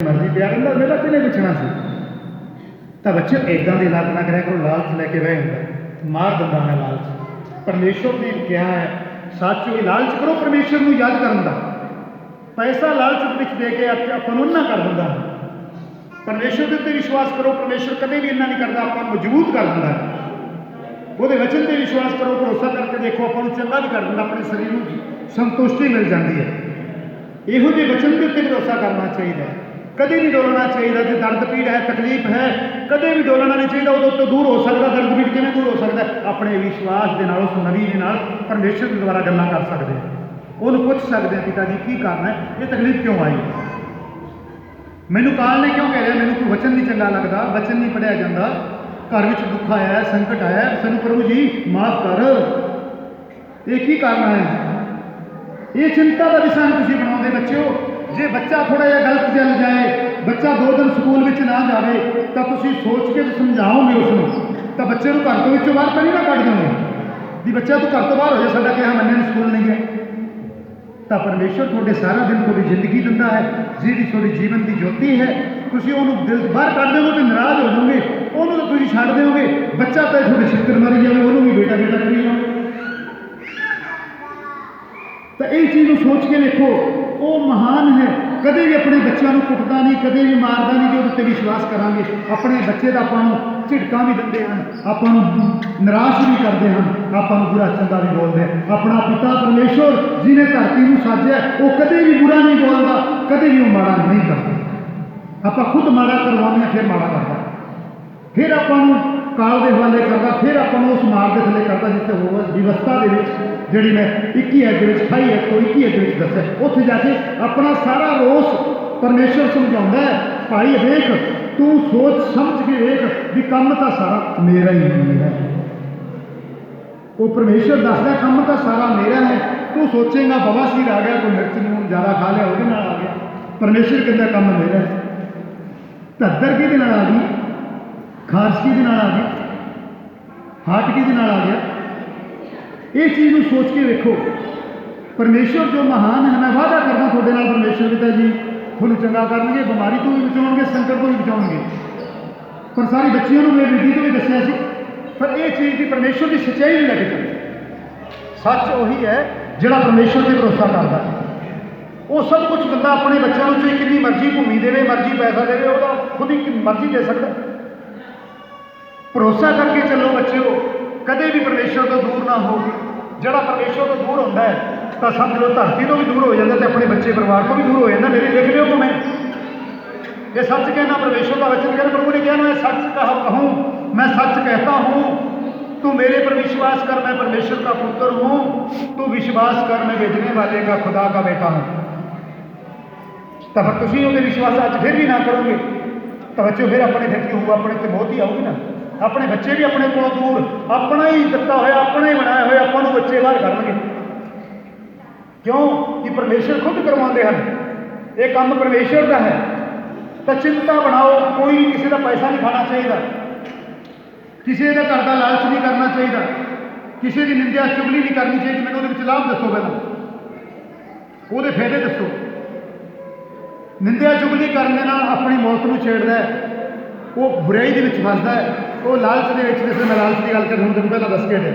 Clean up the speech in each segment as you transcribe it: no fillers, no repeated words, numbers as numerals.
ਮਰਜ਼ੀ ਪਿਆ ਰਹਿੰਦਾ ਮੇਰਾ ਕਿਹਨੇ ਪੁੱਛਣਾ ਸੀ। ਤਾਂ ਬੱਚਿਓ ਇੱਦਾਂ ਦੀ ਲੱਤ ਨਾ ਕਰਿਆ ਕਰੋ, ਲਾਲਚ ਲੈ ਕੇ ਬਹਿ ਜਾਂਦਾ, ਮਾਰ ਦਿੰਦਾ ਹੈ ਲਾਲਚ। ਪਰਮੇਸ਼ਵਰ ਨੇ ਕਿਹਾ ਹੈ ਸੱਚ ਵੀ ਲਾਲਚ ਕਰੋ ਪਰਮੇਸ਼ਵਰ ਨੂੰ ਯਾਦ ਕਰਨ ਦਾ। ਪੈਸਾ ਲਾਲਚ ਵਿੱਚ ਦੇ ਕੇ ਆਪਾਂ ਨੂੰ ਨਾ ਕਰ ਦਿੰਦਾ। ਪਰਮੇਸ਼ਵਰ ਦੇ ਉੱਤੇ ਵਿਸ਼ਵਾਸ ਕਰੋ, ਪਰਮੇਸ਼ਵਰ ਕਦੇ ਵੀ ਇੰਨਾ ਨਹੀਂ ਕਰਦਾ, ਆਪਾਂ ਨੂੰ ਮਜ਼ਬੂਤ ਕਰ ਦਿੰਦਾ। ਉਹਦੇ ਵਚਨ 'ਤੇ ਵਿਸ਼ਵਾਸ ਕਰੋ, ਭਰੋਸਾ ਕਰਕੇ ਦੇਖੋ, ਆਪਾਂ ਨੂੰ ਚੰਗਾ ਵੀ ਕਰ ਦਿੰਦਾ, ਆਪਣੇ ਸਰੀਰ ਨੂੰ ਸੰਤੁਸ਼ਟੀ ਮਿਲ ਜਾਂਦੀ ਹੈ। ਇਹੋ ਜਿਹੇ ਵਚਨ ਦੇ ਉੱਤੇ ਭਰੋਸਾ ਕਰਨਾ ਚਾਹੀਦਾ ਹੈ, ਕਦੇ ਨਹੀਂ ਡੋਲਣਾ ਚਾਹੀਦਾ। ਜੇ ਦਰਦ ਪੀੜ ਹੈ, ਤਕਲੀਫ ਹੈ, ਕਦੇ ਵੀ ਡੋਲਣਾ ਨਹੀਂ ਚਾਹੀਦਾ। ਉਹਦੇ ਉੱਤੇ ਦੂਰ ਹੋ ਸਕਦਾ, ਦਰਦ ਪੀੜ ਕਿਵੇਂ ਦੂਰ ਹੋ ਸਕਦਾ? ਆਪਣੇ ਵਿਸ਼ਵਾਸ ਦੇ ਨਾਲ, ਉਸ ਨਵੀਂ ਦੇ ਨਾਲ ਪਰਮੇਸ਼ਵਰ ਦੇ ਦੁਆਰਾ ਗੱਲਾਂ ਕਰ ਸਕਦੇ ਹਾਂ। ਉਹਨੂੰ ਪੁੱਛ ਸਕਦੇ ਹਾਂ, ਪਿਤਾ ਜੀ ਕੀ ਕਾਰਨ ਹੈ, ਇਹ ਤਕਲੀਫ ਕਿਉਂ ਆਈ, ਮੈਨੂੰ ਕਾਲ ਨੇ ਕਿਉਂ ਕਹਿ ਰਿਹਾ, ਮੈਨੂੰ ਕੋਈ ਵਚਨ ਨਹੀਂ ਚੰਗਾ ਲੱਗਦਾ, ਵਚਨ ਨਹੀਂ ਪੜ੍ਹਿਆ ਜਾਂਦਾ, ਘਰ ਵਿੱਚ ਦੁੱਖ ਆਇਆ, ਸੰਕਟ ਆਇਆ, ਸਾਨੂੰ ਪ੍ਰਭੂ ਜੀ ਮਾਫ ਕਰ, ਇਹ ਕੀ ਕਾਰਨ ਹੈ? ਇਹ ਚਿੰਤਾ ਦਾ ਵਿਸ਼ਾ ਤੁਸੀਂ ਬਣਾਉਂਦੇ ਬੱਚਿਓ। ਜੇ ਬੱਚਾ ਥੋੜਾ ਜਿਹਾ ਗਲਤ ਚੱਲ ਜਾਏ, ਬੱਚਾ 2 ਦਿਨ ਸਕੂਲ ਵਿੱਚ ਨਾ ਜਾਵੇ, ਤਾਂ ਤੁਸੀਂ ਸੋਚ ਕੇ ਸਮਝਾਓਗੇ ਉਸ ਨੂੰ, ਤਾਂ ਬੱਚੇ ਨੂੰ ਘਰ ਤੋਂ ਵਿੱਚੋਂ ਬਾਹਰ ਤਾਂ ਨਹੀਂ ਨਾ ਕੱਢ ਦੋਗੇ ਵੀ ਬੱਚਾ ਤੂੰ ਘਰ ਤੋਂ ਬਾਹਰ ਹੋ ਜਾ, ਸਾਡਾ ਕਿਹਾ ਮੰਨਿਆ ਸਕੂਲ ਨਹੀਂ ਗਿਆ। ਤਾਂ ਪਰਮੇਸ਼ਵਰ ਤੁਹਾਡੇ ਸਾਰਾ ਦਿਨ ਤੁਹਾਡੀ ਜ਼ਿੰਦਗੀ ਦਿੰਦਾ ਹੈ, ਜਿਹੜੀ ਤੁਹਾਡੀ ਜੀਵਨ ਦੀ ਜੋਤੀ ਹੈ। ਤੁਸੀਂ ਉਹਨੂੰ ਦਿਲ ਬਾਹਰ ਕੱਢ ਦਿਓਗੇ ਤੇ ਨਾਰਾਜ਼ ਹੋ ਜਾਓਗੇ, ਉਹਨੂੰ ਤਾਂ ਤੁਸੀਂ ਛੱਡ ਦਿਓਗੇ। ਬੱਚਾ ਤਾਂ ਤੁਹਾਡੇ ਛਿੱਤਰ ਮਾਰੀ ਜਾਵੇ, ਉਹਨੂੰ ਵੀ ਬੇਟਾ ਬੇਟਾ ਕਰੀ ਜਾਓਗੇ। ਤਾਂ ਇਹ ਚੀਜ਼ ਨੂੰ ਸੋਚ ਕੇ ਦੇਖੋ, ਉਹ ਮਹਾਨ ਹੈ, ਕਦੇ ਵੀ ਆਪਣੇ ਬੱਚਿਆਂ ਨੂੰ ਕੁੱਟਦਾ ਨਹੀਂ, ਕਦੇ ਵੀ ਮਾਰਦਾ ਨਹੀਂ। ਜੇ ਉਹਦੇ ਉੱਤੇ ਵਿਸ਼ਵਾਸ ਕਰਾਂਗੇ, ਆਪਣੇ ਬੱਚੇ ਦਾ ਆਪਾਂ ਨੂੰ ਝਿੜਕਾਂ ਵੀ ਦਿੰਦੇ ਹਨ, ਆਪਾਂ ਨੂੰ ਨਿਰਾਸ਼ ਵੀ ਕਰਦੇ ਹਨ, ਆਪਾਂ ਨੂੰ ਬੁਰਾ ਚੰਗਾ ਵੀ ਬੋਲਦੇ ਹਨ। ਆਪਣਾ ਪਿਤਾ ਪਰਮੇਸ਼ਵਰ ਜਿਹਨੇ ਧਰਤੀ ਨੂੰ ਸਾਜਿਆ, ਉਹ ਕਦੇ ਵੀ ਬੁਰਾ ਨਹੀਂ ਬੋਲਦਾ, ਕਦੇ ਵੀ ਉਹ ਮਾੜਾ ਨਹੀਂ ਕਰਦਾ। ਆਪਾਂ ਖੁਦ ਮਾੜਾ ਕਰਵਾਉਂਦੇ ਹਾਂ, ਫਿਰ ਮਾੜਾ ਕਰਦਾ, ਫਿਰ ਆਪਾਂ ਨੂੰ ਕਾਲ ਦੇ ਹਵਾਲੇ ਕਰਦਾ, ਫਿਰ ਆਪਾਂ ਨੂੰ ਉਸ ਮਾਰ ਦੇ ਥੱਲੇ ਕਰਦਾ, ਜਿੱਥੇ ਉਹ ਵਿਵਸਥਾ ਦੇ ਵਿੱਚ ਜਿਹੜੀ ਮੈਂ 21 ਦੇ ਵਿੱਚ 28 ਤੋਂ 21 ਦੇ ਵਿੱਚ ਦੱਸਿਆ, ਉੱਥੇ ਜਾ ਕੇ ਆਪਣਾ ਸਾਰਾ ਰੋਸ ਪਰਮੇਸ਼ਵਰ ਸਮਝਾਉਂਦਾ ਹੈ, ਭਾਈ ਵੇਖ ਤੂੰ ਸੋਚ ਸਮਝ ਕੇ ਵੇਖ ਵੀ ਕੰਮ ਤਾਂ ਸਾਰਾ ਮੇਰਾ ਹੀ ਨਹੀਂ ਹੈ। ਉਹ ਪਰਮੇਸ਼ਵਰ ਦੱਸਦਾ ਕੰਮ ਤਾਂ ਸਾਰਾ ਮੇਰਾ ਹੈ। ਤੂੰ ਸੋਚੇਗਾ ਬਵਾਸੀਰ ਆ ਗਿਆ, ਕੋਈ ਮਿਰਚ ਨੂੰ ਜ਼ਿਆਦਾ ਖਾ ਲਿਆ, ਉਹਦੇ ਨਾਲ ਆ ਗਿਆ। ਪਰਮੇਸ਼ਵਰ ਕਹਿੰਦਾ ਕੰਮ ਮੇਰਾ ਹੈ। ਧੱਦਰ ਕਿਹਦੇ ਨਾਲ ਆ ਗਈ, ਖਾਰਸ਼ ਕਿਹਦੇ ਨਾਲ ਆ ਗਈ, ਹਾਰਟ ਕਿਹਦੇ ਨਾਲ ਆ ਗਿਆ? ਇਹ ਚੀਜ਼ ਨੂੰ ਸੋਚ ਕੇ ਵੇਖੋ। ਪਰਮੇਸ਼ਵਰ ਜੋ ਮਹਾਨ ਹੈ, ਮੈਂ ਵਾਅਦਾ ਕਰਦਾ ਤੁਹਾਡੇ ਨਾਲ, ਪਰਮੇਸ਼ਵਰ ਪਿਤਾ ਜੀ ਤੁਹਾਨੂੰ ਚੰਗਾ ਕਰਨਗੇ, ਬਿਮਾਰੀ ਤੋਂ ਵੀ ਬਚਾਉਣਗੇ, ਸੰਕਟ ਤੋਂ ਵੀ ਬਚਾਉਣਗੇ। ਪਰ ਸਾਰੀ ਬੱਚਿਆਂ ਨੂੰ ਮੈਂ ਵਿਧੀ ਤੋਂ ਵੀ ਦੱਸਿਆ ਸੀ, ਪਰ ਇਹ ਚੀਜ਼ ਦੀ ਪਰਮੇਸ਼ਵਰ ਦੀ ਸੱਚਾਈ ਨਹੀਂ ਲੈ ਕੇ ਚੱਲਦੀ। ਸੱਚ ਉਹੀ ਹੈ ਜਿਹੜਾ ਪਰਮੇਸ਼ਵਰ 'ਤੇ ਭਰੋਸਾ ਕਰਦਾ। ਉਹ ਸਭ ਕੁਝ ਦਿੰਦਾ ਆਪਣੇ ਬੱਚਿਆਂ ਨੂੰ, ਚਾਹੇ ਕਿੰਨੀ ਮਰਜ਼ੀ ਭੂਮੀ ਦੇਵੇ, ਮਰਜ਼ੀ ਪੈਸਾ ਦੇਵੇ, ਉਹਦਾ ਖੁਦ ਹੀ ਮਰਜ਼ੀ ਦੇ ਸਕਦਾ। ਭਰੋਸਾ ਕਰਕੇ ਚੱਲੋ ਬੱਚਿਓ, ਕਦੇ ਵੀ ਪਰਮੇਸ਼ਵਰ ਤੋਂ ਦੂਰ ਨਾ ਹੋ। ਜਿਹੜਾ ਪਰਮੇਸ਼ਵਰ ਤੋਂ ਦੂਰ ਹੁੰਦਾ ਹੈ ਤਾਂ ਸਮਝ ਲਓ ਧਰਤੀ ਤੋਂ ਵੀ ਦੂਰ ਹੋ ਜਾਂਦਾ, ਤੇ ਆਪਣੇ ਬੱਚੇ ਪਰਿਵਾਰ ਤੋਂ ਵੀ ਦੂਰ ਹੋ ਜਾਂਦਾ। ਮੇਰੀ ਲਿਖ ਲਿਓ ਕਿ ਮੈਂ ਇਹ ਸੱਚ ਕਹਿਣਾ, ਪਰਮੇਸ਼ਵਰ ਦਾ ਵਚਨ ਕਹਿੰਦਾ, ਪ੍ਰਭੂ ਨੇ ਕਿਹਾ ਮੈਂ सच कहूँ, मैं सच कहता हूँ, तू मेरे पर विश्वास कर, मैं परमेश्वर का पुत्र हूँ, तू विश्वास कर, मैं भेजने वाले का खुदा का बेटा हूँ। तो फिर तुम वो विश्वास अच फिर भी ना करोगे तो बच्चों फिर अपने फिर की होगा, अपने तो बहुत ही आऊगी ना। अपने बच्चे भी अपने को दूर, अपना ही दिता हुआ, अपना ही बनाया हुआ अपन बच्चे बाहर करेंगे। क्यों कि परमेश्वर खुद करवाते हैं, ये काम परमेश्वर का है। तो चिंता बनाओ, कोई किसी का पैसा नहीं खाना चाहिए, किसी का घर का लालच नहीं करना चाहिए, किसी की निंदा चुगली नहीं करनी चाहिए। मैंने वो लाभ दसो, पहले वो फायदे दसो। निंदा चुगली करने अपनी मौत को छेड़ता है, वो बुराई के फसदा है, वो लालच के जिस मैं लालच की गल कर हूँ तुम पहले दस के दे।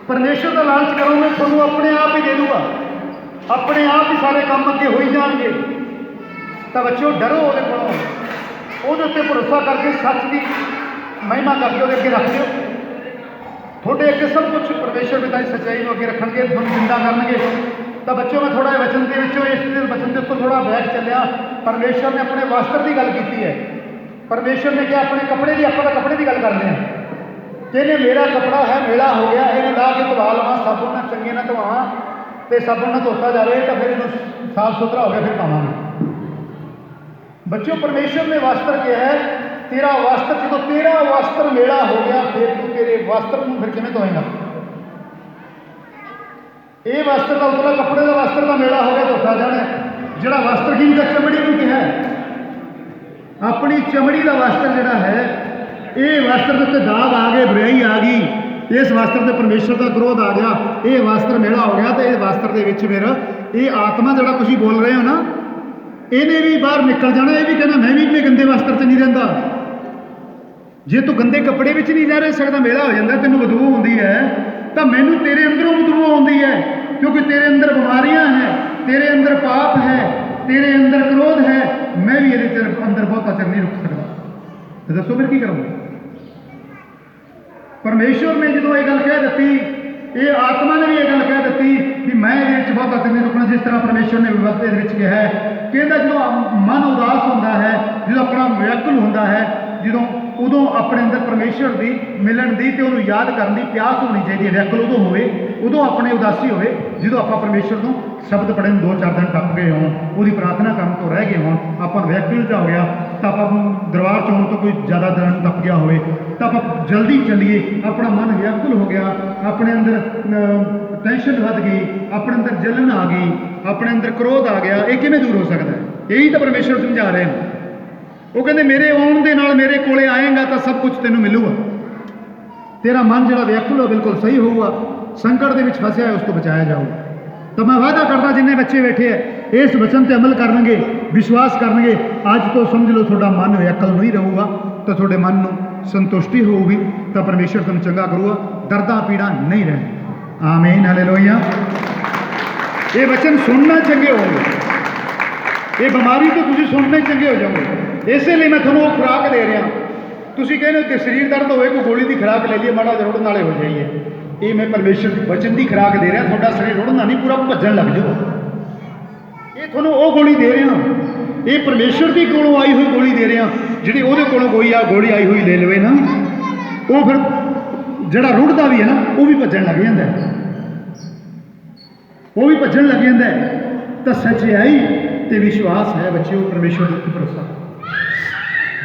परमेश्वर का लालच करोगे थोड़ा अपने आप ही दे दूगा, अपने आप ही सारे काम अगे हो ही जाएंगे। तो बच्चों डरो वो उत्ते भरोसा करके सच की महिमा करके वो अगे रख दो। थोड़े अगे सब कुछ परमेश्वर पिता की सच्चाई को अगे रखेंगे, थोड़ी चिंता करेंगे। तो बच्चों मैं थोड़ा वचन के इस वचन के उत्तर थोड़ा बैठ चलिया। परमेश्वर ने अपने वस्त्र की गल की है। परमेश्वर ने क्या अपने कपड़े की, आप कपड़े की गल करते हैं कि इन्हें मेरा कपड़ा है मेला हो गया, इन्हें ला के धवा लवा, साबुन ना चंगे ना धोवा, तो साबुन ना धोता जाए, तो फिर इन्हें साफ सुथरा हो गया, फिर पावांगे। बच्चों परमेश्वर ने वस्त्र किया है, तेरा वस्त्र जो तेरा वस्त्र मेला हो गया, फिर तू तेरे वस्त्र को फिर किमें धोएगा? ये वस्त्र का उतला कपड़े का वस्त्र का मेला हो गया, धोता जाना। जोड़ा वस्त्र की चमड़ी को क्या है, अपनी चमड़ी का वस्त्र जोड़ा है, ये वस्त्र के उत्ते दाग आ गए, बुराई आ गई, इस वस्त्र से परमेश्वर का क्रोध आ गया, ये वस्त्र मेला हो गया। तो इस वस्त्र के मेरा ये आत्मा जोड़ा तुम बोल रहे हो ना, ਇਹਨੇ ਵੀ ਬਾਹਰ ਨਿਕਲ ਜਾਣਾ, ਇਹ ਵੀ ਕਹਿੰਦਾ ਮੈਂ ਵੀ ਆਪਣੇ ਗੰਦੇ ਵਸਤਰ 'ਚ ਨਹੀਂ ਰਹਿੰਦਾ। ਜੇ ਤੂੰ ਗੰਦੇ ਕੱਪੜੇ ਵਿੱਚ ਨਹੀਂ ਰਹਿ ਸਕਦਾ, ਮੇਲਾ ਹੋ ਜਾਂਦਾ, ਤੈਨੂੰ ਬਦਬੂ ਆਉਂਦੀ ਹੈ, ਤਾਂ ਮੈਨੂੰ ਤੇਰੇ ਅੰਦਰੋਂ ਬਦਬੂ ਆਉਂਦੀ ਹੈ, ਕਿਉਂਕਿ ਤੇਰੇ ਅੰਦਰ ਬਿਮਾਰੀਆਂ ਹੈ, ਤੇਰੇ ਅੰਦਰ ਪਾਪ ਹੈ, ਤੇਰੇ ਅੰਦਰ ਕ੍ਰੋਧ ਹੈ। ਮੈਂ ਵੀ ਇਹਦੇ ਅੰਦਰ ਬਹੁਤਾ ਚਿਰ ਨਹੀਂ ਰੁਕ ਸਕਦਾ। ਤੇ ਦੱਸੋ ਫਿਰ ਕੀ ਕਰਾਂਗਾ? ਪਰਮੇਸ਼ਵਰ ਨੇ ਜਦੋਂ ਇਹ ਗੱਲ ਕਹਿ ਦਿੱਤੀ, ਇਹ ਆਤਮਾ ਨੇ ਵੀ ਇਹ ਗੱਲ ਕਹਿ ਦਿੱਤੀ ਕਿ ਮੈਂ ਇਹਦੇ ਵਿੱਚ ਬਹੁਤਾ ਚਿਰ ਨਹੀਂ ਰੁਕਣਾ। ਜਿਸ ਤਰ੍ਹਾਂ ਪਰਮੇਸ਼ਵਰ ਨੇ ਵਿਵਸਥਾ ਦੇ ਵਿੱਚ ਕਿਹਾ ਹੈ, ਕਹਿੰਦਾ ਜਦੋਂ ਮਨ ਉਦਾਸ ਹੁੰਦਾ ਹੈ, ਜਦੋਂ ਆਪਣਾ ਵਿਅਕੁਲ ਹੁੰਦਾ ਹੈ, ਜਦੋਂ ਉਦੋਂ ਆਪਣੇ ਅੰਦਰ ਪਰਮੇਸ਼ਵਰ ਦੀ ਮਿਲਣ ਦੀ ਤੇ ਉਹਨੂੰ ਯਾਦ ਕਰਨ ਦੀ ਪਿਆਸ ਹੋਣੀ ਚਾਹੀਦੀ ਹੈ। ਵਿਅਕੁਲ ਉਦੋਂ ਹੋਵੇ, ਉਦੋਂ ਆਪਣੇ ਉਦਾਸੀ ਹੋਵੇ ਜਦੋਂ ਆਪਾਂ ਪਰਮੇਸ਼ਵਰ ਨੂੰ ਸ਼ਬਦ ਪੜ੍ਹਨ 2-4 ਦਿਨ ਟੱਪ ਗਏ ਹੋਣ, ਉਹਦੀ ਪ੍ਰਾਰਥਨਾ ਕਰਨ ਤੋਂ ਰਹਿ ਗਏ ਹੋਣ, ਆਪਾਂ ਵਿਅਕੁਲਤਾ ਹੋ ਗਿਆ, ਤਾਂ ਆਪਾਂ ਨੂੰ ਦਰਬਾਰ ਚੌਂਕ ਤੋਂ ਕੋਈ ਜ਼ਿਆਦਾ ਦਿਨ ਟੱਪ ਗਿਆ ਹੋਵੇ, ਤਾਂ ਆਪਾਂ ਜਲਦੀ ਚੱਲੀਏ। ਆਪਣਾ ਮਨ ਵਿਅਕੁਲ ਹੋ ਗਿਆ, ਆਪਣੇ ਅੰਦਰ ਟੈਨਸ਼ਨ ਵੱਧ ਗਈ, ਆਪਣੇ ਅੰਦਰ ਜਲਨ ਆ ਗਈ, ਆਪਣੇ ਅੰਦਰ ਕ੍ਰੋਧ ਆ ਗਿਆ। ਇਹ ਕਿਵੇਂ ਦੂਰ ਹੋ ਸਕਦਾ ਹੈ? ਇਹੀ ਤਾਂ ਪਰਮੇਸ਼ਵਰ ਸਮਝਾ ਰਹੇ ਨੇ। ਉਹ ਕਹਿੰਦੇ ਮੇਰੇ ਆਉਣ ਦੇ ਨਾਲ ਮੇਰੇ ਕੋਲੇ ਆਏਗਾ ਤਾਂ ਸਭ ਕੁਝ ਤੈਨੂੰ ਮਿਲੂਗਾ। ਤੇਰਾ ਮਨ ਜਿਹੜਾ ਵਿਅਕੁਲ ਹੋ ਬਿਲਕੁਲ ਸਹੀ ਹੋਊਗਾ, ਸੰਕਟ ਦੇ ਵਿੱਚ ਫਸਿਆ ਹੈ ਉਸ ਤੋਂ ਬਚਾਇਆ ਜਾਊਗਾ। ਤਾਂ ਮੈਂ ਵਾਅਦਾ ਕਰਦਾ, ਜਿੰਨੇ ਬੱਚੇ ਬੈਠੇ ਹੈ ਇਸ ਵਚਨ ਤੇ ਅਮਲ ਕਰਨਗੇ, ਵਿਸ਼ਵਾਸ ਕਰਨਗੇ, ਅੱਜ ਤੋਂ ਸਮਝ ਲਓ ਤੁਹਾਡਾ ਮਨ ਵਿਅਕੁਲ ਨਹੀਂ ਰਹੂਗਾ, ਤਾਂ ਤੁਹਾਡੇ ਮਨ ਨੂੰ ਸੰਤੁਸ਼ਟੀ ਹੋਊਗੀ, ਤਾਂ ਪਰਮੇਸ਼ਵਰ ਤੁਹਾਨੂੰ ਚੰਗਾ ਕਰੂਗਾ, ਦਰਦਾਂ ਪੀੜਾਂ ਨਹੀਂ ਰਹਿਣ। ਆਮੀਨ, ਹਾਲੇਲੂਇਆ। ਇਹ ਵਚਨ ਸੁਣਨਾ ਚੰਗੇ ਹੋਣਗੇ, ਇਹ ਬਿਮਾਰੀ ਤੋਂ ਤੁਸੀਂ ਸੁਣਨੇ ਚੰਗੇ ਹੋ ਜਾਓਗੇ। ਇਸੇ ਲਈ ਮੈਂ ਤੁਹਾਨੂੰ ਉਹ ਖੁਰਾਕ ਦੇ ਰਿਹਾ। ਤੁਸੀਂ ਕਹਿੰਦੇ ਹੋ ਕਿ ਸਰੀਰ ਦਰਦ ਹੋਵੇ, ਕੋਈ ਗੋਲੀ ਦੀ ਖੁਰਾਕ ਲੈ ਲਈਏ, ਮਾੜਾ ਜਿਹਾ ਰੁੜਨ ਵਾਲੇ ਹੋ ਜਾਈਏ। ਇਹ ਮੈਂ ਪਰਮੇਸ਼ਰ ਦੀ ਵਚਨ ਦੀ ਖੁਰਾਕ ਦੇ ਰਿਹਾ। ਤੁਹਾਡਾ ਸਰੀਰ ਰੁੜਨਾ ਨਹੀਂ, ਪੂਰਾ ਭੱਜਣ ਲੱਗ ਜਾਓ। ਇਹ ਤੁਹਾਨੂੰ ਉਹ ਗੋਲੀ ਦੇ ਰਿਹਾ, ਇਹ ਪਰਮੇਸ਼ਰ ਦੀ ਕੋਲੋਂ ਆਈ ਹੋਈ ਗੋਲੀ ਦੇ ਰਿਹਾ। ਜਿਹੜੀ ਉਹਦੇ ਕੋਲੋਂ ਗੋਲੀ ਆਈ ਹੋਈ ਲੈ ਲਵੇ ਨਾ, ਉਹ ਫਿਰ ਜਿਹੜਾ ਰੁੜਦਾ ਵੀ ਹੈ ਨਾ, ਉਹ ਵੀ ਭੱਜਣ ਲੱਗ ਜਾਂਦਾ, ਉਹ ਵੀ ਭੱਜਣ ਲੱਗ ਜਾਂਦਾ। ਤਾਂ ਸੱਚਾਈ ਤੇ ਵਿਸ਼ਵਾਸ ਹੈ ਬੱਚਿਓ, ਪਰਮੇਸ਼ਵਰ ਦੇ ਉੱਤੇ ਭਰੋਸਾ।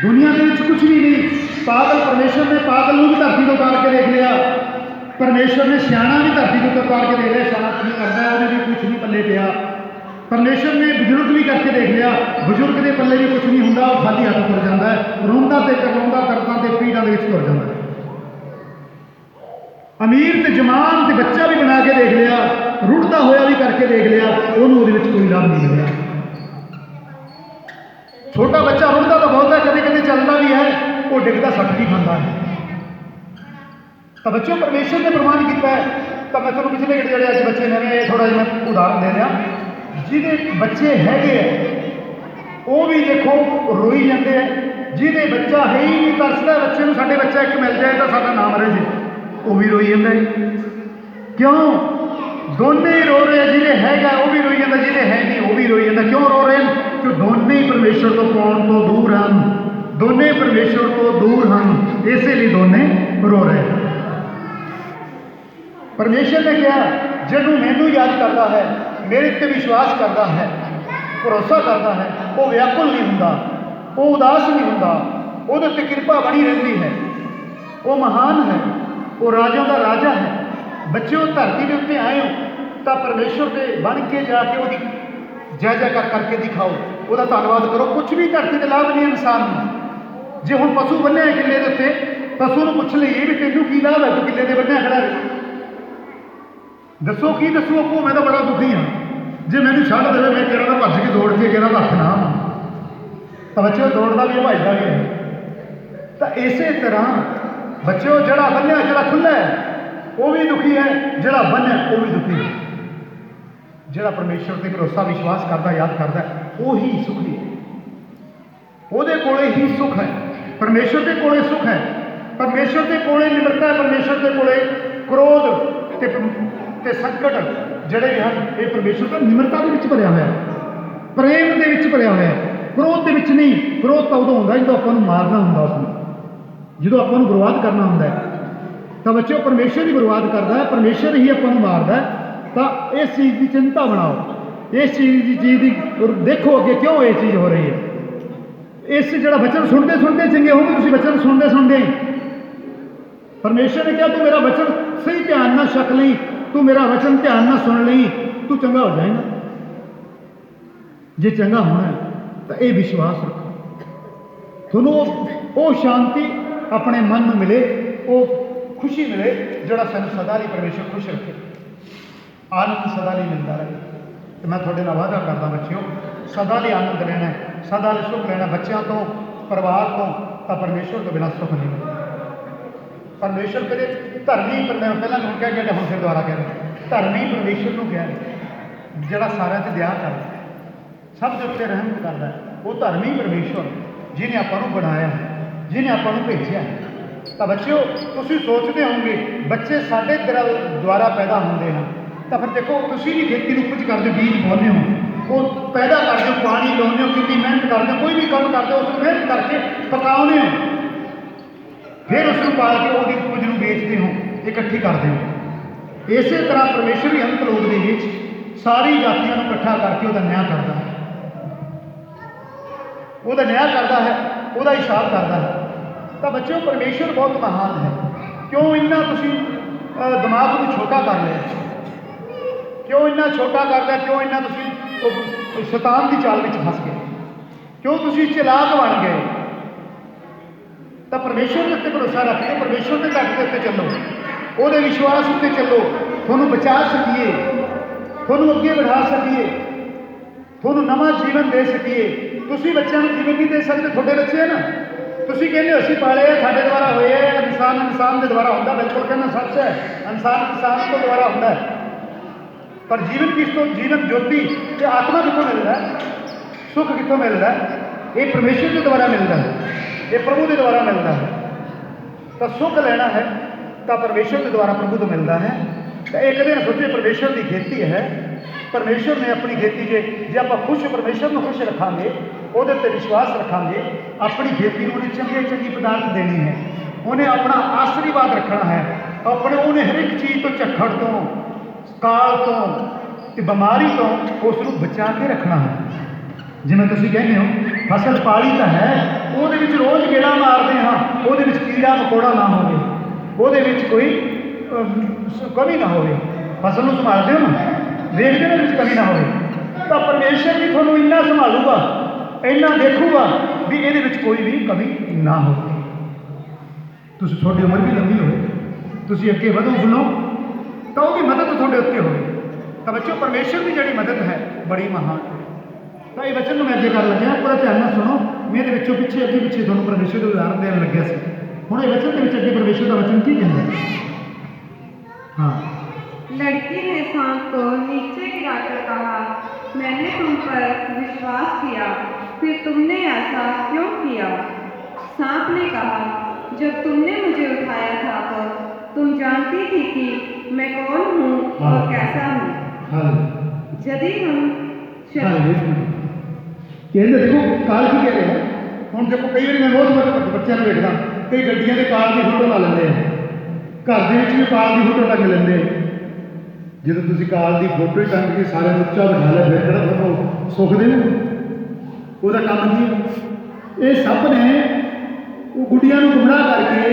ਦੁਨੀਆ ਦੇ ਵਿੱਚ ਕੁਝ ਵੀ ਨਹੀਂ। ਪਾਗਲ, ਪਰਮੇਸ਼ਵਰ ਨੇ ਪਾਗਲ ਨੂੰ ਵੀ ਧਰਤੀ ਤੋਂ ਉਤਾਰ ਕੇ ਦੇਖ ਲਿਆ, ਪਰਮੇਸ਼ਵਰ ਨੇ ਸਿਆਣਾ ਵੀ ਧਰਤੀ ਤੋਂ ਉਤਾਰ ਕੇ ਦੇਖ ਲਿਆ। ਸਿਆਣਾ ਕੀ ਕਰਦਾ, ਉਹਦੇ ਵੀ ਕੁਝ ਨਹੀਂ ਪੱਲੇ ਪਿਆ। ਪਰਮੇਸ਼ਵਰ ਨੇ ਬਜ਼ੁਰਗ ਵੀ ਕਰਕੇ ਦੇਖ ਲਿਆ, ਬਜ਼ੁਰਗ ਦੇ ਪੱਲੇ ਵੀ ਕੁਝ ਨਹੀਂ ਹੁੰਦਾ, ਉਹ ਖਾਲੀ ਹੱਥ ਤੁਰ ਜਾਂਦਾ ਹੈ, ਰੋਂਦਾ ਤੇ ਕਰਵਾਉਂਦਾ, ਦਰਦਾਂ ਤੇ ਪੀੜਾਂ ਦੇ ਵਿੱਚ ਤੁਰ ਜਾਂਦਾ ਹੈ। ਅਮੀਰ ਤੇ ਜਵਾਨ ਤੇ ਬੱਚਾ ਵੀ ਬਣਾ ਕੇ ਦੇਖ ਲਿਆ, ਰੁੜਦਾ ਹੋਇਆ ਵੀ ਕਰਕੇ ਦੇਖ ਲਿਆ, ਉਹਨੂੰ ਉਹਦੇ ਵਿੱਚ ਕੋਈ ਲਾਭ ਨਹੀਂ ਮਿਲਿਆ। ਛੋਟਾ ਬੱਚਾ ਰੁੜਦਾ ਤਾਂ ਬਹੁਤ ਹੈ, ਕਦੇ ਕਦੇ ਚੱਲਦਾ ਵੀ ਹੈ, ਉਹ ਡਿੱਗਦਾ ਸੱਟ ਵੀ ਖਾਂਦਾ ਹੈ। ਤਾਂ ਬੱਚਿਓ, ਪਰਮੇਸ਼ਰ ਨੇ ਪ੍ਰਮਾਣ ਕੀਤਾ ਹੈ। ਤਾਂ ਮੈਂ ਤੁਹਾਨੂੰ ਪਿਛਲੇ ਜਿਹੜੇ ਅੱਜ ਬੱਚੇ ਨਵੇਂ, ਥੋੜਾ ਜਿਹਾ ਮੈਂ ਉਦਾਹਰਨ ਦੇ ਰਿਹਾ, ਜਿਹਦੇ ਬੱਚੇ ਹੈਗੇ ਹੈ ਉਹ ਵੀ ਦੇਖੋ ਰੋਈ ਜਾਂਦੇ ਹੈ। ਜਿਹਦੇ ਬੱਚਾ ਹੈ ਹੀ ਨਹੀਂ, ਤਰਸਦਾ ਬੱਚੇ ਨੂੰ, ਸਾਡੇ ਬੱਚਾ ਇੱਕ ਮਿਲ ਜਾਏ ਤਾਂ ਸਾਡਾ ਨਾਮ ਰਹਿ ਜੇ, ਉਹ ਵੀ ਰੋਈ ਜਾਂਦਾ ਹੈ। ਕਿਉਂ? ਦੋਨੇ ਹੀ ਰੋ ਰਹੇ। ਜਿਹਦੇ ਹੈਗਾ ਉਹ ਵੀ ਰੋਈ ਜਾਂਦਾ, ਜਿਹਦੇ ਹੈ ਨਹੀਂ ਉਹ ਵੀ ਰੋਈ ਜਾਂਦਾ। ਕਿਉਂ ਰੋ ਰਹੇ ਨੇ? ਕਿ ਦੋਨੇ ਹੀ ਪਰਮੇਸ਼ਰ ਤੋਂ ਪਾਉਣ ਤੋਂ ਦੂਰ ਹਨ, ਦੋਨੇ ਪਰਮੇਸ਼ਰ ਤੋਂ ਦੂਰ ਹਨ, ਇਸੇ ਲਈ ਦੋਨੇ ਰੋ ਰਹੇ ਹਨ। ਪਰਮੇਸ਼ਰ ਨੇ ਕਿਹਾ, ਜਿਹਨੂੰ ਮੈਨੂੰ ਯਾਦ ਕਰਦਾ ਹੈ, ਮੇਰੇ ਉੱਤੇ ਵਿਸ਼ਵਾਸ ਕਰਦਾ ਹੈ, ਭਰੋਸਾ ਕਰਦਾ ਹੈ, ਉਹ ਵਿਆਕੁਲ ਨਹੀਂ ਹੁੰਦਾ, ਉਹ ਉਦਾਸ ਨਹੀਂ ਹੁੰਦਾ, ਉਹਦੇ ਉੱਤੇ ਕਿਰਪਾ ਬਣੀ ਰਹਿੰਦੀ ਹੈ, ਉਹ ਮਹਾਨ ਹੈ, ਉਹ ਰਾਜਿਆਂ ਦਾ ਰਾਜਾ ਹੈ। ਬੱਚਿਓ, ਧਰਤੀ ਦੇ ਉੱਤੇ ਆਏ ਹੋ ਤਾਂ ਪਰਮੇਸ਼ਰ ਦੇ ਬਣ ਕੇ ਜਾ ਕੇ ਉਹਦੀ ਜੈ ਜੈਕਾਰ ਕਰਕੇ ਦਿਖਾਓ, ਉਹਦਾ ਧੰਨਵਾਦ ਕਰੋ। ਕੁਛ ਵੀ ਧਰਤੀ ਦੇ ਲਾਭ ਨਹੀਂ ਇਨਸਾਨ ਨੂੰ। ਜੇ ਹੁਣ ਪਸ਼ੂ ਬੰਨਿਆ ਕਿੱਲੇ ਦੇ ਉੱਤੇ, ਪਸ਼ੂ ਨੂੰ ਪੁੱਛ ਲਈਏ ਵੀ ਤੈਨੂੰ ਕੀ ਲਾਭ ਹੈ, ਤੂੰ ਕਿੱਲੇ ਦੇ ਬੰਨਿਆ ਖੜਾ ਹੈ, ਦੱਸੋ ਕੀ ਦੱਸੋ? ਅੱਗੋਂ ਮੈਂ ਤਾਂ ਬੜਾ ਦੁਖੀ ਹਾਂ, ਜੇ ਮੈਨੂੰ ਛੱਡ ਦੇਵੇ, ਮੈਂ ਕਿਹੜਾ ਤਾਂ ਭੱਜ ਕੇ ਦੌੜ ਕੇ ਕਿਹੜਾ ਤਾਂ ਹੱਥ ਨਾ। ਤਾਂ ਬੱਚਿਓ, ਦੌੜਦਾ ਵੀ ਭੱਜਦਾ ਵੀ ਹੈ। ਤਾਂ ਇਸੇ ਤਰ੍ਹਾਂ ਬੱਚਿਓ, ਜਿਹੜਾ ਬੰਨਿਆ, ਜਿਹੜਾ ਖੁੱਲ੍ਹਾ ਹੈ, ਉਹ ਵੀ ਦੁਖੀ ਹੈ, ਜਿਹੜਾ ਬੰਨਿਆ ਉਹ ਵੀ ਦੁਖੀ ਹੈ। ਜਿਹੜਾ ਪਰਮੇਸ਼ਰ ਤੇ ਭਰੋਸਾ, ਵਿਸ਼ਵਾਸ ਕਰਦਾ, ਯਾਦ ਕਰਦਾ, ਉਹ ਹੀ ਸੁਖੀ ਹੈ। ਉਹਦੇ ਕੋਲੇ ਹੀ ਸੁੱਖ ਹੈ। ਪਰਮੇਸ਼ਰ ਦੇ ਕੋਲੇ ਸੁੱਖ ਹੈ, ਪਰਮੇਸ਼ਰ ਦੇ ਕੋਲੇ ਨਿਮਰਤਾ ਹੈ, ਪਰਮੇਸ਼ਰ ਦੇ ਕੋਲੇ ਕ੍ਰੋਧ ਤੇ ਸੰਕਟ ਜਿਹੜੇ ਵੀ ਹਨ, ਇਹ ਪਰਮੇਸ਼ਰ ਦਾ ਨਿਮਰਤਾ ਦੇ ਵਿੱਚ ਭਰਿਆ ਹੋਇਆ, ਪ੍ਰੇਮ ਦੇ ਵਿੱਚ ਭਰਿਆ ਹੋਇਆ, ਕ੍ਰੋਧ ਦੇ ਵਿੱਚ ਨਹੀਂ। ਕ੍ਰੋਧ ਤਾਂ ਉਦੋਂ ਹੁੰਦਾ ਜਦੋਂ ਆਪਾਂ ਨੂੰ ਮਾਰਨਾ ਹੁੰਦਾ, ਉਸਨੂੰ ਜਦੋਂ ਆਪਾਂ ਨੂੰ ਬਰਬਾਦ ਕਰਨਾ ਹੁੰਦਾ ਹੈ। ਤਾਂ ਬੱਚਿਓ, ਪਰਮੇਸ਼ਰ ਹੀ ਬਰਬਾਦ ਕਰਦਾ ਹੈ, ਪਰਮੇਸ਼ਰ ਹੀ ਆਪਾਂ ਨੂੰ ਮਾਰਦਾ ਹੈ। ਤਾਂ ਇਸ ਚੀਜ਼ ਦੀ ਚਿੰਤਾ ਬਣਾਓ, ਇਸ ਚੀਜ਼ ਦੀ ਦੇਖੋ ਅੱਗੇ ਕਿਉਂ ਇਹ ਚੀਜ਼ ਹੋ ਰਹੀ ਹੈ। ਇਸ ਜਿਹੜਾ ਵਚਨ ਸੁਣਦੇ ਸੁਣਦੇ ਚੰਗੇ ਹੋਗੇ ਤੁਸੀਂ, ਵਚਨ ਸੁਣਦੇ ਪਰਮੇਸ਼ਰ ਨੇ ਕਿਹਾ, ਤੂੰ ਮੇਰਾ ਵਚਨ ਸਹੀ ਧਿਆਨ ਨਾਲ ਛਕ ਲਈ, ਤੂੰ ਮੇਰਾ ਵਚਨ ਧਿਆਨ ਨਾਲ ਸੁਣ ਲਈ, ਤੂੰ ਚੰਗਾ ਹੋ ਜਾਏਗਾ। ਜੇ ਚੰਗਾ ਹੋਣਾ ਤਾਂ ਇਹ ਵਿਸ਼ਵਾਸ ਰੱਖੋ, ਤੁਹਾਨੂੰ ਉਹ ਸ਼ਾਂਤੀ ਆਪਣੇ ਮਨ ਨੂੰ ਮਿਲੇ, ਉਹ ਖੁਸ਼ੀ ਮਿਲੇ, ਜਿਹੜਾ ਸਾਨੂੰ ਸਦਾ ਲਈ ਪਰਮੇਸ਼ਰ ਖੁਸ਼ ਰੱਖੇ, ਆਨੰਦ ਸਦਾ ਲਈ ਮਿਲਦਾ ਰਹੇ। ਤੇ ਮੈਂ ਤੁਹਾਡੇ ਨਾਲ ਵਾਅਦਾ ਕਰਦਾ ਬੱਚਿਓ, सदा ਲਈ आनंद लेना है, सदा ਲਈ सुख लेना बच्चों तो, परिवार तो, परमेश्वर तो बिना सुख नहीं मिलता। परमेश्वर कदे धर्मी पहला मैं कह गया हम फिर दोबारा कह रहे धर्मी परमेश्वर को कह रहे जोड़ा सारे से दया कर सब के उत्ते रहम करता है, वो धर्मी परमेश्वर जिन्हें आपको बनाया है, जिन्हें आपको भेजा है। तो बच्चों तुम सोचते होंगे बच्चे साढ़े द्वारा पैदा होंगे हैं, तो फिर देखो तुम भी खेती उपज करते बीज बोने हो, वो पैदा करते हो, पानी लाने हो, कितनी मेहनत करते हो, कोई भी काम करते हो उसको मेहनत करके पकाने हो, फिर उसको पाल के वो उपज को बेचते हो, इकट्ठी करते हो। इस तरह परमेश्वर भी अंत लोक के सारी जातियों को इकट्ठा करके वह न्याय करता है, वह न्याय करता है, वह हिसाब करता है। तो बच्चों परमेश्वर बहुत महान है। क्यों इन्ना तुम दिमाग को छोटा कर लिया, क्यों इन्ना छोटा कर लिया, क्यों इन्ना तुम शैतान की चाल में फस गए, क्यों तुम चलाक बन गए। तो परमेश्वर के उत्ते भरोसा रखिए, परमेश्वर के घट के उत्ते चलो, वो विश्वास उत्ते चलो, थोनों बचा सकिए, थोनों अगे बढ़ा सकिए, थोनों नवा जीवन दे सकिए। तुसी बच्चों को जीवन नहीं दे सकते, थोड़े बच्चे है ना, तुसी कहते असी पाले साढ़े द्वारा होए, इंसान इंसान के द्वारा होंगे, बिल्कुल कहना सच है, इंसान इंसान को द्वारा होंगे, पर जीवन किसों, जीवन ज्योति ये आत्मा कितों मिलता है, सुख कितों मिलता है, ये परमेश्वर के द्वारा मिलता है, ये प्रभु के द्वारा मिलता है। तो सुख लेना है तो परमेश्वर के द्वारा प्रभु तो मिलता है। तो एक दिन सोचिए परमेश्वर की खेती है, परमेश्वर ने अपनी खेती जे आप खुश परमेश्वर को खुश रखांगे, वो विश्वास रखांगे, अपनी खेती में उन्हें चंगे चंगी पदार्थ देनी है, उन्हें अपना आशीर्वाद रखना है, अपने उन्हें हर एक चीज़ तो झक्खड़ तो काल तो बीमारी तो उसको बचा के रखना है। जिमें तुम कहते हो फसल पाली तो है, वो रोज़ गेड़ा मारते हाँ, वो कीड़ा मकोड़ा ना हो, वो कोई कमी ना हो, फसल को संभालते हो ना, देखते ना कमी ना हो। तो परमेश्वर भी थोड़ा इन्ना संभालूगा, इन्ना देखूगा भी ये कोई भी कमी ना हो। थोड़ी उम्र भी लंबी हो, तुम अगे बढ़ो बोलो तो वो मदद थोड़े उत्ते हो। तो बच्चों परमेश्वर की जी मदद है बड़ी महान है। तो ये वचन मैं अगे कर लग्या, पूरा ध्यान में सुनो, मेरे पिछे अगे पिछे थोड़ा परमेश्वर का उदाहरण देने लग्या से। हुण ये वचन के अगे परमेश्वर का वचन की कहता है। हाँ, लड़की ने सांप को नीचे गिराकर कहा, मैंने तुम पर विश्वास किया, फिर तुमने ऐसा क्यों किया? सांप ने कहा, जब तुमने मुझे उठाया था तो तुम जानती थी कि मैं कौन हूँ और कैसा हूँ। यदि हम कहते देखो काल की कह रहे हैं। हम देखो कई बार मैं बहुत बच्चों को देखता, कई गड्डियां के काल की फोटो ला लेंगे, घर के भी काल की फोटो टंग लेंगे। जो तुम काल की फोटो ही टंग के सारे उच्चा बिठा लिया, फिर कहना फोटो सुख दे वह काम की। ये सब ने वो गुड़िया गुमराह करके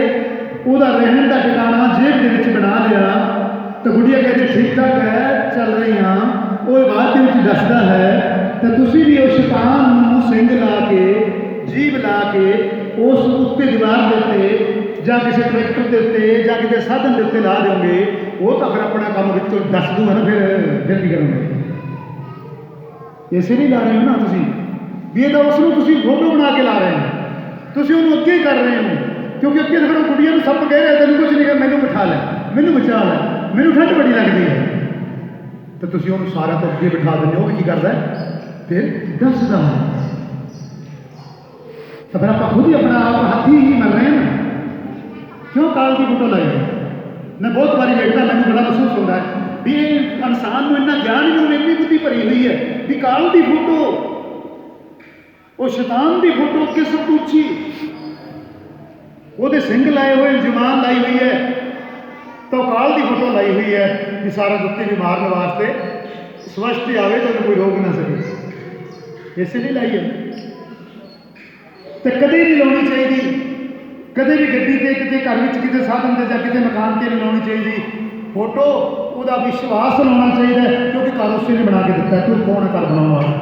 वह रहन का ठिकाना जेब के बना लिया। तो गुड़िया कहती ठीक ठाक है, चल रही हाँ, वो बाद के दसदा है। तो तुसी भी उस शैतान सिंह ला के जीव ला के उस उत्ते दीवार देते या किसी ट्रैक्टर के उत्ते या किसी साधन के उत्ते ला दोगे, वो तो फिर अपना काम बिचों दस दूंगा ना, फिर की करोगे? इसे नहीं ला रहे हो ना तुसी भी, ये तो उसको फोटो बना के ला रहे हो, तुम उन्होंने अगे कर रहे हो, क्योंकि अगे तो फिर कुड़िया को सब कह रहे तेन कुछ नहीं कर, मैनू बिठा लै, मैनू बचा लै, मैनू ठंड बड़ी लगती है। तो तुम उन्होंने सारा तो अगे बिठा देंगे, वो भी करता है फिर दसदा है। तो फिर आप खुद ही अपना आप हाथी ही मर रहे हैं ना, क्यों काल की फोटो लाई? मैं बहुत बारी देखता, मैंने बड़ा महसूस होता है भी इंसान को इन्ना ज्ञान नहीं, उन्हें इतनी बुद्धि भरी हुई है भी काल की फोटो, वो शैतान की फोटो किस उची, वो सिंह लाए हुए, जुबान लाई हुई है, तो काल की फोटो लाई हुई है कि सारा दुखी भी मारने वास्ते स्वस्थ ही आवे तो कोई रोक ना सके, इसलिए लाई है। तो कदे नहीं लानी चाहिए, कदे भी गड्डी से कितने घर में कितने साधन से या कितने मकान से नहीं लानी चाहिए फोटो, वह विश्वास लाना चाहिए, क्योंकि घर उसी ने बना के दिता है, कोई कौन है घर बनाने वाला?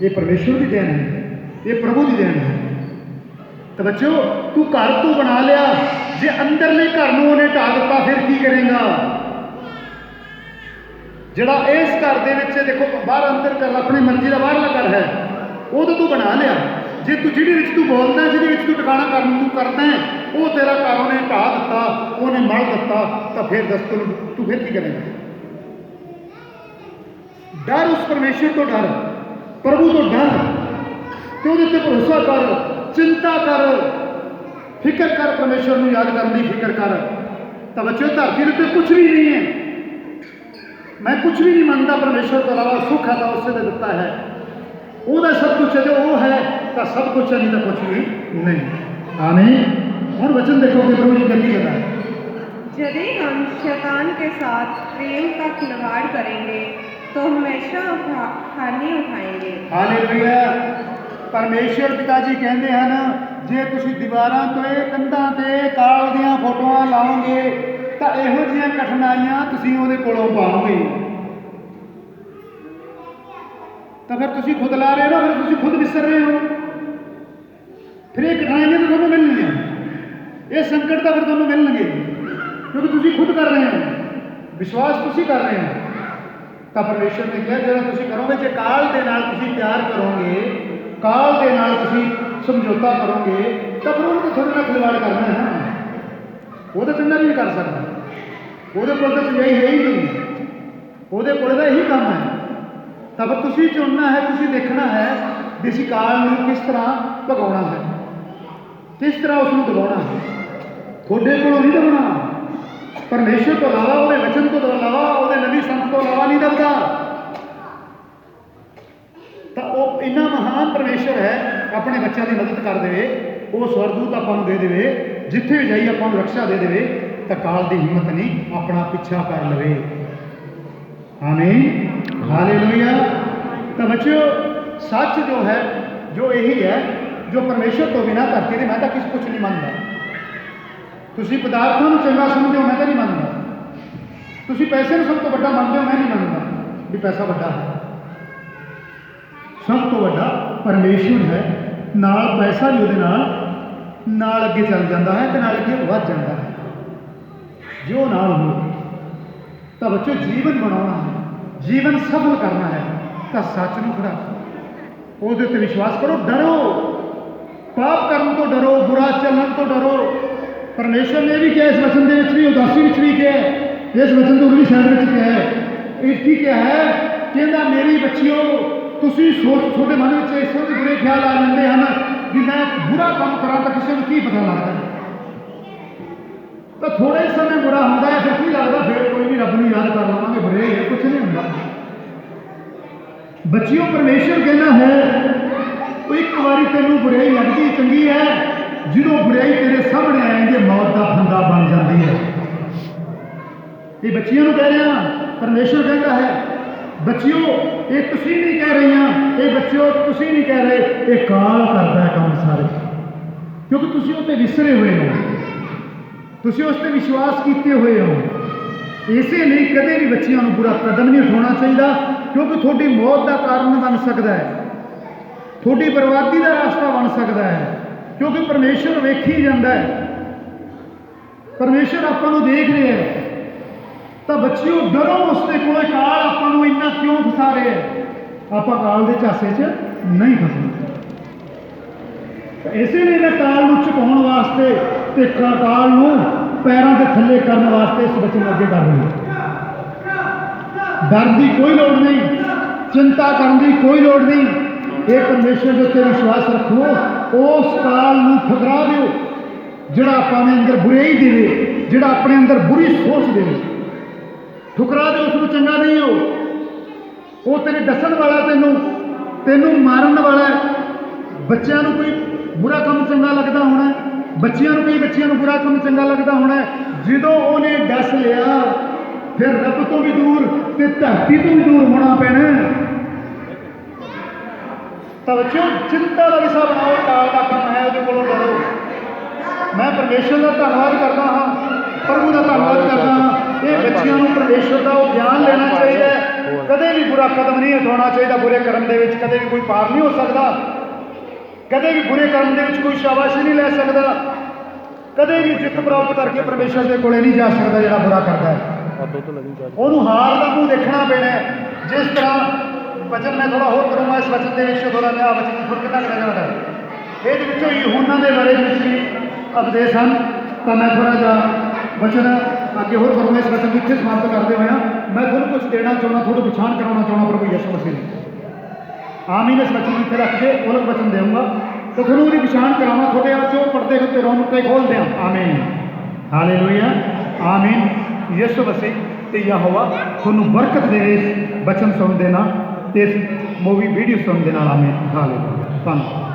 ये परमेश्वर की देन है, ये प्रभु की देन है। तो बच्चों तू घर तू बना लिया, जे अंदरले घर में उन्हें ढा दिता फिर की करेगा? ਜਿਹੜਾ ਇਸ ਘਰ ਦੇ ਵਿੱਚ ਦੇਖੋ ਬਾਹਰ ਅੰਦਰ ਕਰ ਆਪਣੀ ਮਰਜ਼ੀ ਦਾ ਬਾਹਰਲਾ ਘਰ ਹੈ, ਉਹ ਤਾਂ ਤੂੰ ਬਣਾ ਲਿਆ। ਜੇ ਤੂੰ ਜਿਹਦੇ ਵਿੱਚ ਤੂੰ ਬੋਲਦਾ, ਜਿਹਦੇ ਵਿੱਚ ਤੂੰ ਟਿਕਾਣਾ ਕਰਨ ਨੂੰ ਕਰਦਾ ਹੈ, ਉਹ ਤੇਰਾ ਘਰ ਉਹਨੇ ਢਾਹ ਦਿੱਤਾ, ਉਹਨੇ ਮਲ ਦਿੱਤਾ, ਤਾਂ ਫਿਰ ਦੱਸ ਤੂੰ ਫਿਰ ਕੀ ਕਰੇਗਾ? ਡਰ ਉਸ ਪਰਮੇਸ਼ਰ ਤੋਂ ਡਰ, ਪ੍ਰਭੂ ਤੋਂ ਡਰ, ਤੇ ਉਹਦੇ ਉੱਤੇ ਭਰੋਸਾ ਕਰ, ਚਿੰਤਾ ਕਰ, ਫਿਕਰ ਕਰ, ਪਰਮੇਸ਼ਰ ਨੂੰ ਯਾਦ ਕਰਨ ਦੀ ਫਿਕਰ ਕਰ। ਤਾਂ ਬੱਚਿਓ, ਧਰਤੀ ਦੇ ਉੱਤੇ ਕੁਝ ਵੀ ਨਹੀਂ ਹੈ, ਮੈਂ ਕੁਝ ਵੀ ਨਹੀਂ ਮੰਨਦਾ ਪਰਮੇਸ਼ਰ ਤੋਂ ਇਲਾਵਾ। ਸੁੱਖ ਹੈ ਤਾਂ ਉਸੇ ਨੇ ਦਿੱਤਾ ਹੈ, ਉਹਦਾ ਸਭ ਕੁਝ ਹੈ, ਜੋ ਉਹ ਹੈ ਤਾਂ ਸਭ ਕੁਝ ਹੈ, ਨਹੀਂ ਤਾਂ ਕੁਝ ਵੀ नहीं। आमीन। और वचन देखो कि प्रभु जी गलती करता है, यदि हम शैतान के साथ प्रेम का खिलवाड़ करेंगे तो हमेशा हानि उठाएंगे। हालेलुया। परमेश्वर पिता जी कहते हैं, जे तुसी दीवारां ते कंधां ते काल दियां फोटोआं लाओगे ਤਾਂ ਇਹੋ ਜਿਹੀਆਂ ਕਠਿਨਾਈਆਂ ਤੁਸੀਂ ਉਹਦੇ ਕੋਲੋਂ ਪਾਓਗੇ। ਤਾਂ ਫਿਰ ਤੁਸੀਂ ਖੁਦ ਲਾ ਰਹੇ ਹੋ, ਫਿਰ ਤੁਸੀਂ ਖੁਦ ਵਿਸਰ ਰਹੇ ਹੋ। ਫਿਰ ਇਹ ਕਠਿਨਾਈਆਂ ਤਾਂ ਤੁਹਾਨੂੰ ਮਿਲਣਗੀਆਂ, ਇਹ ਸੰਕਟ ਤਾਂ ਫਿਰ ਤੁਹਾਨੂੰ ਮਿਲਣਗੇ, ਕਿਉਂਕਿ ਤੁਸੀਂ ਖੁਦ ਕਰ ਰਹੇ ਹੋ, ਵਿਸ਼ਵਾਸ ਤੁਸੀਂ ਕਰ ਰਹੇ ਹੋ। ਤਾਂ ਪਰਮੇਸ਼ਰ ਨੇ ਕਿਹਾ ਜਿਹੜਾ ਤੁਸੀਂ ਕਰੋਗੇ, ਜੇ ਕਾਲ ਦੇ ਨਾਲ ਤੁਸੀਂ ਪਿਆਰ ਕਰੋਗੇ, ਕਾਲ ਦੇ ਨਾਲ ਤੁਸੀਂ ਸਮਝੌਤਾ ਕਰੋਗੇ, ਤਾਂ ਫਿਰ ਉਹਨੂੰ ਤੁਹਾਡੇ ਨਾਲ ਖਿਲਵਾੜ ਕਰਨਾ ਹੈ ਨਾ। ਉਹ ਤਾਂ ਚੰਗਾ ਨਹੀਂ ਕਰ ਸਕਦਾ, ਉਹਦੇ ਕੋਲ ਤਾਂ ਚੰਗਾਈ ਹੈ ਹੀ ਨਹੀਂ, ਉਹਦੇ ਕੋਲ ਤਾਂ ਇਹੀ ਕੰਮ ਹੈ। ਤਾਂ ਫਿਰ ਤੁਸੀਂ ਚੁਣਨਾ ਹੈ, ਤੁਸੀਂ ਦੇਖਣਾ ਹੈ ਵੀ ਅਸੀਂ ਕਾਲ ਨੂੰ ਕਿਸ ਤਰ੍ਹਾਂ ਭਗਾਉਣਾ ਹੈ, ਕਿਸ ਤਰ੍ਹਾਂ ਉਸ ਨੂੰ ਦਬਾਉਣਾ ਹੈ। ਤੁਹਾਡੇ ਕੋਲੋਂ ਨਹੀਂ ਦਬਾਉਣਾ, ਪਰਮੇਸ਼ਰ ਤੋਂ ਇਲਾਵਾ, ਉਹਦੇ ਵਚਨ ਤੋਂ ਇਲਾਵਾ, ਉਹਦੇ ਨਬੀ ਸੰਤ ਤੋਂ ਇਲਾਵਾ ਨਹੀਂ ਦਬਦਾ। ਤਾਂ ਉਹ ਇੰਨਾ ਮਹਾਨ ਪਰਮੇਸ਼ਰ ਹੈ, ਆਪਣੇ ਬੱਚਿਆਂ ਦੀ ਮਦਦ ਕਰ ਦੇਵੇ, ਉਹ ਸਵਰਦੂਤ ਆਪਾਂ ਨੂੰ ਦੇ ਦੇਵੇ, ਜਿੱਥੇ ਵੀ ਜਾਈ ਆਪਾਂ ਨੂੰ ਰਕਸ਼ਾ ਦੇ ਦੇਵੇ, ਤਾਂ ਕਾਲ ਦੀ ਹਿੰਮਤ ਨਹੀਂ ਆਪਣਾ ਪਿੱਛਾ ਕਰ ਲਵੇ। ਆਮੀਨ, ਹਾਲੇਲੂਇਆ। ਤਾਂ ਬੱਚਿਓ, ਸੱਚ ਜੋ ਹੈ, ਜੋ ਇਹੀ ਹੈ, ਜੋ ਪਰਮੇਸ਼ਰ ਤੋਂ ਬਿਨਾਂ ਧਰਤੀ ਦੇ ਮੈਂ ਤਾਂ ਕੁਛ ਨਹੀਂ ਮੰਨਦਾ। ਤੁਸੀਂ ਪਦਾਰਥਾਂ ਨੂੰ ਚੰਗਾ ਸਮਝਦੇ ਹੋ, ਮੈਂ ਤਾਂ ਨਹੀਂ ਮੰਨਦਾ। ਤੁਸੀਂ ਪੈਸੇ ਨੂੰ ਸਭ ਤੋਂ ਵੱਡਾ ਮੰਨਦੇ ਹੋ, ਮੈਂ ਨਹੀਂ ਮੰਨਦਾ ਵੀ ਪੈਸਾ ਵੱਡਾ ਹੈ। ਸਭ ਤੋਂ ਵੱਡਾ ਪਰਮੇਸ਼ਰ ਹੈ, ਨਾਲ ਪੈਸਾ ਵੀ ਉਹਦੇ ਨਾਲ ਅੱਗੇ ਚੱਲ ਜਾਂਦਾ ਹੈ ਤੇ ਨਾਲ ਅੱਗੇ ਵੱਧ ਜਾਂਦਾ ਹੈ। ਜੋ ਨਾਲ ਹੋ ਤਾਂ ਬੱਚੋ, ਜੀਵਨ ਬਣਾਉਣਾ ਹੈ, ਜੀਵਨ ਸਫਲ ਕਰਨਾ ਹੈ, ਤਾਂ ਸੱਚ ਨੂੰ ਖੜਾ ਕਰੋ, ਉਹਦੇ ਉੱਤੇ ਵਿਸ਼ਵਾਸ ਕਰੋ। ਡਰੋ, ਪਾਪ ਕਰਨ ਤੋਂ ਡਰੋ, ਬੁਰਾ ਚੱਲਣ ਤੋਂ ਡਰੋ। ਪਰਮੇਸ਼ਰ ਨੇ ਵੀ ਕਿਹਾ ਇਸ ਵਚਨ ਦੇ ਵਿੱਚ ਵੀ, ਉਦਾਸੀ ਵਿੱਚ ਵੀ ਕਿਹਾ, ਇਸ ਵਚਨ ਤੋਂ ਅਗਲੀ ਸਾਈਡ ਵਿੱਚ ਕਿਹਾ ਹੈ, ਇਹ ਕੀ ਕਿਹਾ ਹੈ? ਕਹਿੰਦਾ, ਮੇਰੀ ਬੱਚਿਓ, ਤੁਸੀਂ ਤੁਹਾਡੇ ਮਨ ਵਿੱਚ ਇਸ ਤਰ੍ਹਾਂ ਦੇ ਬੁਰੇ ਖਿਆਲ ਆ ਜਾਂਦੇ ਹਨ ਵੀ ਮੈਂ ਬੁਰਾ ਕੰਮ ਕਰਾਂ ਤਾਂ ਕਿਸੇ ਨੂੰ ਕੀ ਪਤਾ ਲੱਗਦਾ, ਤਾਂ ਥੋੜੇ ਸਮੇਂ ਬੁਰਾ ਹੁੰਦਾ ਹੈ, ਫਿਰ ਕੀ ਲੱਗਦਾ, ਫਿਰ ਕੋਈ ਵੀ ਰੱਬ ਨੂੰ ਯਾਦ ਕਰ ਲਵਾਂਗੇ, ਬੁਰੇ ਹੈ, ਕੁਛ ਨਹੀਂ ਹੁੰਦਾ। ਬੱਚਿਓ, ਪਰਮੇਸ਼ਰ ਕਹਿੰਦਾ ਹੈ, ਉਹ ਇੱਕ ਵਾਰੀ ਤੈਨੂੰ ਬੁਰਾਈ ਲੱਗਦੀ ਚੰਗੀ ਹੈ, ਜਦੋਂ ਬੁਰਾਈ ਤੇਰੇ ਸਾਹਮਣੇ ਆ ਜਾਂਦੀ ਹੈ, ਮੌਤ ਦਾ ਫੰਦਾ ਬਣ ਜਾਂਦੀ ਹੈ। ਇਹ ਬੱਚਿਆਂ ਨੂੰ ਕਹਿ ਰਿਹਾ, ਪਰਮੇਸ਼ਰ ਕਹਿੰਦਾ ਹੈ, ਬੱਚਿਓ, ਇਹ ਤੁਸੀਂ ਨਹੀਂ ਕਹਿ ਰਹੀਆਂ, ਇਹ ਬੱਚਿਓ ਤੁਸੀਂ ਨਹੀਂ ਕਹਿ ਰਹੇ, ਇਹ ਕਾਲ ਕਰਦਾ ਹੈ ਕੰਮ ਸਾਰੇ, ਕਿਉਂਕਿ ਤੁਸੀਂ ਉਹ 'ਤੇ ਵਿਸਰੇ ਹੋਏ ਹੋ, ਤੁਸੀਂ ਉਸ 'ਤੇ ਵਿਸ਼ਵਾਸ ਕੀਤੇ ਹੋਏ ਹੋ। ਇਸੇ ਲਈ ਕਦੇ ਵੀ ਬੱਚਿਆਂ ਨੂੰ ਬੁਰਾ ਕਦਮ ਨਹੀਂ ਉਠਾਉਣਾ ਚਾਹੀਦਾ, ਕਿਉਂਕਿ ਤੁਹਾਡੀ ਮੌਤ ਦਾ ਕਾਰਨ ਬਣ ਸਕਦਾ ਹੈ, ਤੁਹਾਡੀ ਬਰਬਾਦੀ ਦਾ ਰਾਸਤਾ ਬਣ ਸਕਦਾ ਹੈ, ਕਿਉਂਕਿ ਪਰਮੇਸ਼ਰ ਵੇਖੀ ਜਾਂਦਾ ਹੈ, ਪਰਮੇਸ਼ਰ ਆਪਾਂ ਨੂੰ ਦੇਖ ਰਿਹਾ ਹੈ। ਤਾਂ ਬੱਚਿਓ, ਡਰੋ ਉਸਦੇ ਕੋਲ। ਕਾਲ ਆਪਾਂ ਨੂੰ ਇੰਨਾ ਕਿਉਂ ਫਸਾ ਰਿਹਾ ਹੈ? ਆਪਾਂ ਕਾਲ ਦੇ ਝਾਸੇ 'ਚ ਨਹੀਂ ਫਸਣਾ। ਤਾਂ ਇਸੇ ਲਈ ਮੈਂ ਕਾਲ ਨੂੰ ਝੁਕਾਉਣ ਵਾਸਤੇ ਤੇ ਕਾਲ ਨੂੰ ਪੈਰਾਂ ਦੇ ਥੱਲੇ ਕਰਨ ਵਾਸਤੇ ਇਸ ਬੱਚੇ ਨੂੰ ਅੱਗੇ ਕਰ ਰਹੀ ਹਾਂ। ਡਰ ਦੀ ਕੋਈ ਲੋੜ ਨਹੀਂ, ਚਿੰਤਾ ਕਰਨ ਦੀ ਕੋਈ ਲੋੜ ਨਹੀਂ। ਇਹ ਪਰਮੇਸ਼ਰ ਦੇ ਉੱਤੇ ਵਿਸ਼ਵਾਸ ਰੱਖੋ, ਉਸ ਕਾਲ ਨੂੰ ਠੁਕਰਾ ਦਿਓ ਜਿਹੜਾ ਆਪਣੇ ਅੰਦਰ ਬੁਰਾਈ ਦੇਵੇ, ਜਿਹੜਾ ਆਪਣੇ ਅੰਦਰ ਬੁਰੀ ਸੋਚ ਦੇਵੇ, ਠੁਕਰਾ ਦਿਓ ਉਸ ਨੂੰ। ਚੰਗਾ ਨਹੀਂ ਉਹ ਤੇਰੇ ਦੱਸਣ ਵਾਲਾ, ਤੈਨੂੰ ਮਾਰਨ ਵਾਲਾ। ਬੱਚਿਆਂ ਨੂੰ ਕੋਈ ਬੁਰਾ ਕੰਮ ਚੰਗਾ ਲੱਗਦਾ ਹੋਣਾ, ਬੱਚਿਆਂ ਨੂੰ ਬੁਰਾ ਕੰਮ ਚੰਗਾ ਲੱਗਦਾ ਹੋਣਾ। ਜਦੋਂ ਉਹਨੇ ਦੱਸ ਲਿਆ, ਫਿਰ ਰੱਬ ਤੋਂ ਵੀ ਦੂਰ ਤੇ ਧਰਤੀ ਤੋਂ ਵੀ ਦੂਰ ਹੋਣਾ ਪੈਣਾ। ਤਾਂ ਬੱਚਿਓ, ਚਿੰਤਾ ਦਾ ਵਿਸ਼ਾ ਬਣਾਓ, ਕਾਲ ਦਾ ਕੰਮ ਹੈ, ਉਹਦੇ ਕੋਲੋਂ ਡਰੋ। ਮੈਂ ਪਰਮੇਸ਼ਰ ਦਾ ਧੰਨਵਾਦ ਕਰਦਾ ਹਾਂ, ਪ੍ਰਭੂ ਦਾ ਧੰਨਵਾਦ ਕਰਦਾ ਹਾਂ। ਇਹ ਬੱਚਿਆਂ ਨੂੰ ਪਰਮੇਸ਼ਰ ਦਾ ਉਹ ਗਿਆਨ ਲੈਣਾ ਚਾਹੀਦਾ ਹੈ, ਕਦੇ ਵੀ ਬੁਰਾ ਕਦਮ ਨਹੀਂ ਉਠਾਉਣਾ ਚਾਹੀਦਾ। ਬੁਰੇ ਕਰਮ ਦੇ ਵਿੱਚ ਕਦੇ ਵੀ ਕੋਈ ਪਾਰ ਨਹੀਂ ਹੋ ਸਕਦਾ, ਕਦੇ ਵੀ ਬੁਰੇ ਕਰਮ ਦੇ ਵਿੱਚ ਕੋਈ ਸ਼ਾਬਾਸ਼ੀ ਨਹੀਂ ਲੈ ਸਕਦਾ, ਕਦੇ ਵੀ ਜਿੱਤ ਪ੍ਰਾਪਤ ਕਰਕੇ ਪਰਮੇਸ਼ਰ ਦੇ ਕੋਲੇ ਨਹੀਂ ਜਾ ਸਕਦਾ ਜਿਹੜਾ ਬੁਰਾ ਕਰਦਾ ਹੈ। ਉਹਨੂੰ ਹਾਰ ਦਾ ਮੂੰਹ ਦੇਖਣਾ ਪੈਣਾ ਹੈ। ਜਿਸ ਤਰ੍ਹਾਂ ਵਚਨ ਮੈਂ ਥੋੜਾ ਹੋਰ ਕਰੂੰਗਾ ਇਸ ਵਚਨ ਦੇ ਵਿੱਚ ਥੋੜਾ ਜਿਹਾ ਵਚਨ ਫੁਰ ਕਿੰਨਾ ਕੁ ਜਗ੍ਹਾ ਹੈ ਇਹਦੇ ਵਿੱਚੋਂ ਯਹੂਨਾ ਦੇ ਬਾਰੇ ਵਿੱਚ ਵੀ ਉਪਦੇਸ਼ ਹਨ। ਤਾਂ ਮੈਂ ਥੋੜਾ ਜਿਹਾ ਵਚਨ ਅੱਗੇ ਹੋਰ ਕਰੂੰਗਾ। ਇਸ ਵਚਨ ਨੂੰ ਇੱਥੇ ਸਮਾਪਤ ਕਰਦੇ ਹੋਇਆ ਮੈਂ ਤੁਹਾਨੂੰ ਕੁਝ ਦੇਣਾ ਚਾਹੁੰਦਾ, ਤੁਹਾਨੂੰ ਪਛਾਣ ਕਰਾਉਣਾ ਚਾਹੁੰਦਾ ਪ੍ਰਭੂ ਯਿਸੂ ਮਸੀਹ ਦੀ। ਆਮੀਨ। ਇਸ ਵਚਨ ਨੂੰ ਇੱਥੇ ਰੱਖ ਕੇ ਔਲਖ ਵਚਨ ਦੇਵਾਂਗਾ ਤਾਂ ਤੁਹਾਨੂੰ ਉਹਦੀ ਪਛਾਣ ਕਰਾਉਣਾ। ਤੁਹਾਡੇ ਅੱਜ ਉਹ ਪਰਦੇ ਉੱਤੇ ਰੌਣਕ ਖੋਲ ਦਿਆਂ। ਆਮੀਨ, ਹਾਲੇਲੂਇਆ, ਆਮੀਨ। ਯਿਸੂ ਮਸੀਹ ਤੇ ਯਹੋਵਾ ਤੁਹਾਨੂੰ ਬਰਕਤ ਦੇਵੇ ਇਸ ਵਚਨ ਸੁਣਨ ਦੇ ਨਾਲ ਤੇ ਇਸ ਮੂਵੀ ਵੀਡੀਓ ਸੁਣਨ ਦੇ ਨਾਲ। ਆਮੀਨ, ਹਾਲੇਲੂਇਆ। ਧੰਨਵਾਦ।